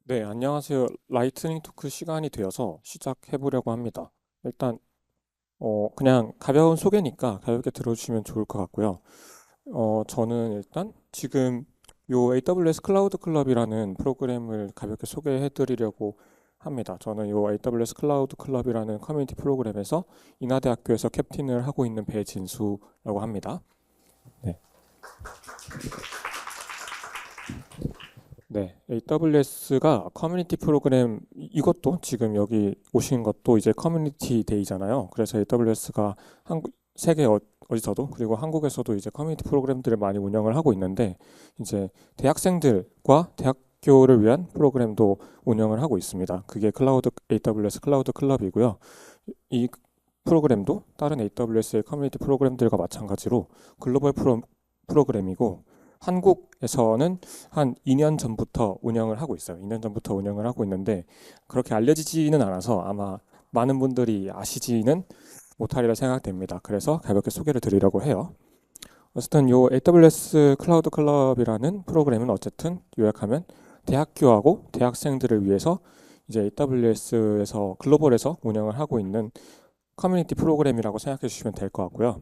네, 안녕하세요. 라이트닝 토크 시간이 되어서 시작해 보려고 합니다. 일단 그냥 가벼운 소개니까 가볍게 들어주시면 좋을 것 같고요. 저는 일단 지금 요 AWS 클라우드 클럽이라는 프로그램을 가볍게 소개해 드리려고 합니다. 저는 요 AWS 클라우드 클럽이라는 커뮤니티 프로그램에서 인하대학교에서 캡틴을 하고 있는 배진수라고 합니다. 네. 네, AWS가 커뮤니티 프로그램 이것도 지금 여기 오신 것도 이제 커뮤니티 데이잖아요. 그래서 AWS가 한국 세계 어디서도 그리고 한국에서도 이제 커뮤니티 프로그램들을 많이 운영을 하고 있는데 이제 대학생들과 대학교를 위한 프로그램도 운영을 하고 있습니다. 그게 클라우드 AWS 클라우드 클럽이고요. 이 프로그램도 다른 AWS의 커뮤니티 프로그램들과 마찬가지로 글로벌 프로그램이고 한국에서는 한 2년 전부터 운영을 하고 있어요. 2년 전부터 운영을 하고 있는데 그렇게 알려지지는 않아서 아마 많은 분들이 아시지는 못하리라 생각됩니다. 그래서 가볍게 소개를 드리려고 해요. 어쨌든 요 AWS 클라우드 클럽이라는 프로그램은 어쨌든 요약하면 대학교하고 대학생들을 위해서 이제 AWS에서 글로벌에서 운영을 하고 있는 커뮤니티 프로그램이라고 생각해 주시면 될 것 같고요.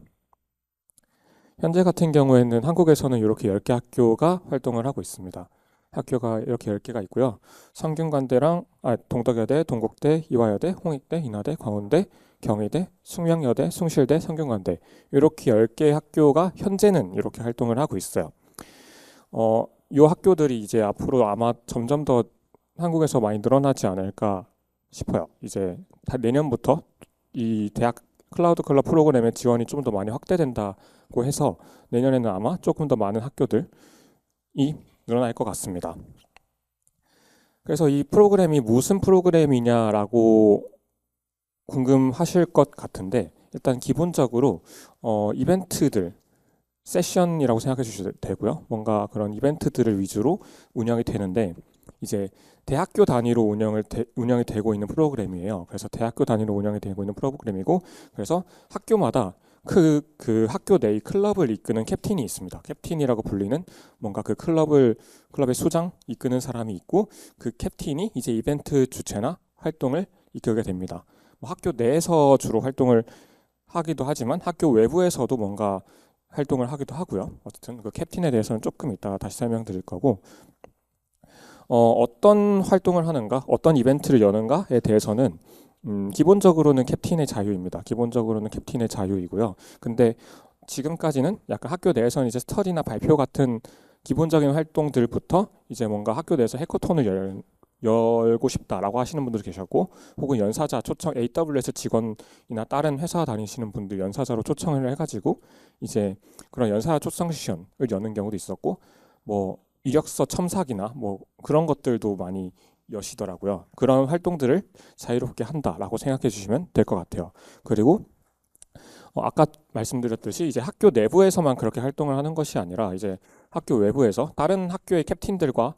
현재 같은 경우에는 한국에서는 이렇게 10개 학교가 활동을 하고 있습니다. 학교가 이렇게 10개가 있고요. 성균관대랑 동덕여대, 동국대, 이화여대, 홍익대, 인하대, 광운대, 경희대, 숙명여대, 숭실대, 성균관대 이렇게 10개의 학교가 현재는 이렇게 활동을 하고 있어요. 이 학교들이 이제 앞으로 아마 점점 더 한국에서 많이 늘어나지 않을까 싶어요. 이제 내년부터 이 대학 클라우드 클럽 프로그램의 지원이 좀 더 많이 확대된다고 해서 내년에는 아마 조금 더 많은 학교들이 늘어날 것 같습니다. 그래서 이 프로그램이 무슨 프로그램이냐라고 궁금하실 것 같은데 일단 기본적으로 이벤트들 세션이라고 생각해 주셔도 되고요. 뭔가 그런 이벤트들을 위주로 운영이 되는데 이제 대학교 단위로 운영이 되고 있는 프로그램이에요. 그래서 대학교 단위로 운영이 되고 있는 프로그램이고 그래서 학교마다 그 학교 내의 클럽을 이끄는 캡틴이 있습니다. 캡틴이라고 불리는 뭔가 그 클럽의 수장 이끄는 사람이 있고 그 캡틴이 이제 이벤트 주최나 활동을 이끌게 됩니다. 뭐 학교 내에서 주로 활동을 하기도 하지만 학교 외부에서도 뭔가 활동을 하기도 하고요. 어쨌든 그 캡틴에 대해서는 조금 이따가 다시 설명드릴 거고 어떤 활동을 하는가, 어떤 이벤트를 여는가에 대해서는 기본적으로는 캡틴의 자유입니다. 기본적으로는 캡틴의 자유이고요. 근데 지금까지는 약간 학교 내에서는 이제 스터디나 발표 같은 기본적인 활동들부터 이제 뭔가 학교 내에서 해커톤을 열고 싶다라고 하시는 분들 계셨고 혹은 연사자 초청 AWS 직원이나 다른 회사 다니시는 분들 연사자로 초청을 해가지고 이제 그런 연사자 초청 세션을 여는 경우도 있었고 뭐 이력서 첨삭이나 뭐 그런 것들도 많이 여시더라고요. 그런 활동들을 자유롭게 한다라고 생각해 주시면 될 것 같아요. 그리고 아까 말씀드렸듯이 이제 학교 내부에서만 그렇게 활동을 하는 것이 아니라 이제 학교 외부에서 다른 학교의 캡틴들과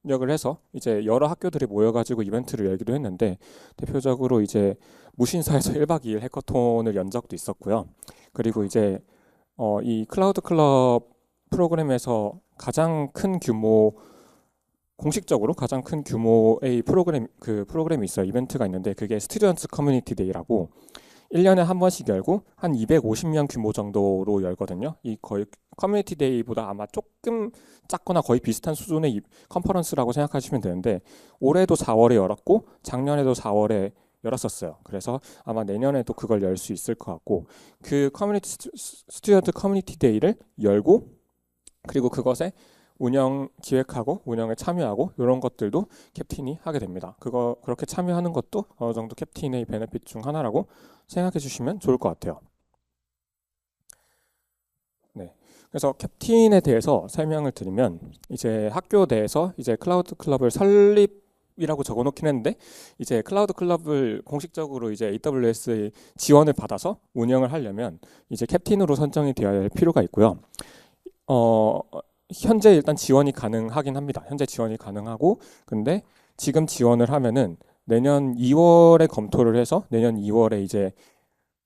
협력을 해서 이제 여러 학교들이 모여가지고 이벤트를 열기도 했는데 대표적으로 이제 무신사에서 1박 2일 해커톤을 연 적도 있었고요. 그리고 이제 이 클라우드 클럽 프로그램에서 가장 큰 규모 공식적으로 가장 큰 규모의 프로그램이 있어요. 이벤트가 있는데 그게 스튜던트 커뮤니티 데이라고 1년에 한 번씩 열고 한 250명 규모 정도로 열거든요. 이 거의 커뮤니티 데이보다 아마 조금 작거나 거의 비슷한 수준의 컨퍼런스라고 생각하시면 되는데 올해도 4월에 열었고 작년에도 4월에 열었었어요. 그래서 아마 내년에도 그걸 열 수 있을 것 같고 그 스튜던트 커뮤니티 데이를 열고 그리고 그것에 운영 기획하고 운영에 참여하고 이런 것들도 캡틴이 하게 됩니다. 그렇게 참여하는 것도 어느 정도 캡틴의 베네핏 중 하나라고 생각해 주시면 좋을 것 같아요. 네. 그래서 캡틴에 대해서 설명을 드리면 이제 학교 내에서 이제 클라우드 클럽을 설립이라고 적어놓긴 했는데 이제 클라우드 클럽을 공식적으로 이제 AWS의 지원을 받아서 운영을 하려면 이제 캡틴으로 선정이 되어야 할 필요가 있고요. 어, 현재 일단 지원이 가능하긴 합니다. 현재 지원이 가능하고 근데 지금 지원을 하면은 내년 2월에 검토를 해서 내년 2월에 이제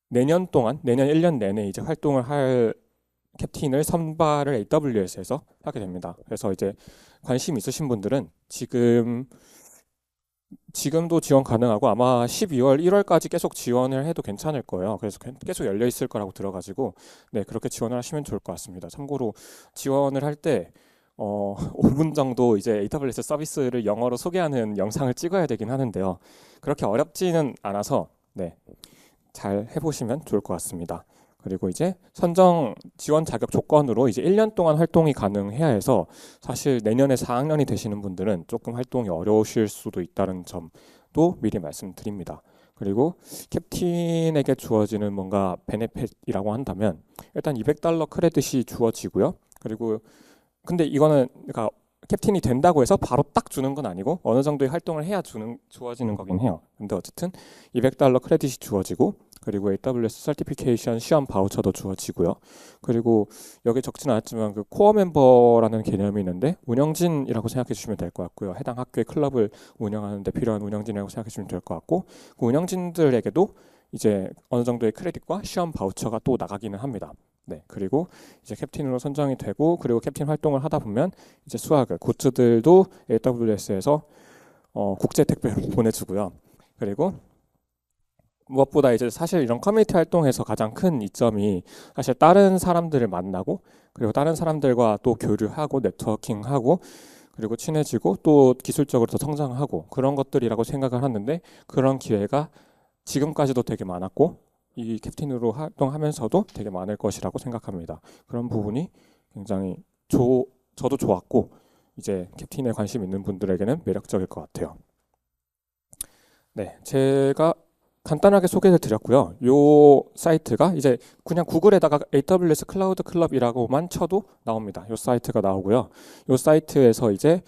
내년 동안 내년 1년 내내 이제 활동을 할 캡틴을 선발을 AWS에서 하게 됩니다. 그래서 이제 관심 있으신 분들은 지금 지금도 지원 가능하고 아마 12월, 1월까지 계속 지원을 해도 괜찮을 거예요. 그래서 계속 열려 있을 거라고 들어가지고 네, 그렇게 지원을 하시면 좋을 것 같습니다. 참고로 지원을 할 때 5분 정도 이제 AWS 서비스를 영어로 소개하는 영상을 찍어야 되긴 하는데요. 그렇게 어렵지는 않아서 네, 잘 해보시면 좋을 것 같습니다. 그리고 이제 선정 지원 자격 조건으로 이제 1년 동안 활동이 가능해야 해서 사실 내년에 4학년이 되시는 분들은 조금 활동이 어려우실 수도 있다는 점도 미리 말씀드립니다. 그리고 캡틴에게 주어지는 뭔가 베네핏이라고 한다면 일단 $200 크레딧이 주어지고요. 그리고 근데 이거는 그러니까 캡틴이 된다고 해서 바로 딱 주는 건 아니고 어느 정도의 활동을 해야 주어지는 거긴 해요. 근데 어쨌든 $200 크레딧이 주어지고 그리고 AWS 서티피케이션 시험 바우처도 주어지고요. 그리고 여기 적진 않았지만 그 코어 멤버라는 개념이 있는데 운영진이라고 생각해 주시면 될 것 같고요. 해당 학교의 클럽을 운영하는 데 필요한 운영진이라고 생각해 주시면 될 것 같고 그 운영진들에게도 이제 어느 정도의 크레딧과 시험 바우처가 또 나가기는 합니다. 네, 그리고 이제 캡틴으로 선정이 되고 그리고 캡틴 활동을 하다 보면 이제 수학을 굿즈들도 AWS에서 국제 택배로 보내주고요. 그리고 무엇보다 이제 사실 이런 커뮤니티 활동에서 가장 큰 이점이 사실 다른 사람들을 만나고 그리고 다른 사람들과 또 교류하고 네트워킹하고 그리고 친해지고 또 기술적으로 더 성장하고 그런 것들이라고 생각을 하는데 그런 기회가 지금까지도 되게 많았고 이 캡틴으로 활동하면서도 되게 많을 것이라고 생각합니다. 그런 부분이 굉장히 저도 좋았고 이제 캡틴에 관심 있는 분들에게는 매력적일 것 같아요. 네, 제가 간단하게 소개를 드렸고요. 요 사이트가 이제 그냥 구글에다가 AWS 클라우드 클럽이라고만 쳐도 나옵니다. 요 사이트가 나오고요. 요 사이트에서 이제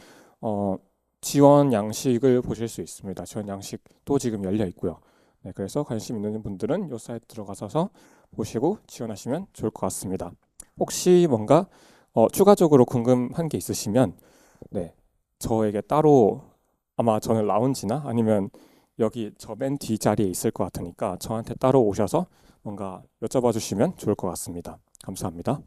지원 양식을 보실 수 있습니다. 지원 양식도 지금 열려 있고요. 네, 그래서 관심 있는 분들은 요 사이트 들어가셔서 보시고 지원하시면 좋을 것 같습니다. 혹시 뭔가 추가적으로 궁금한 게 있으시면 네, 저에게 따로 아마 저는 라운지나 아니면 여기 저 맨 뒷자리에 있을 것 같으니까 저한테 따로 오셔서 뭔가 여쭤봐 주시면 좋을 것 같습니다. 감사합니다.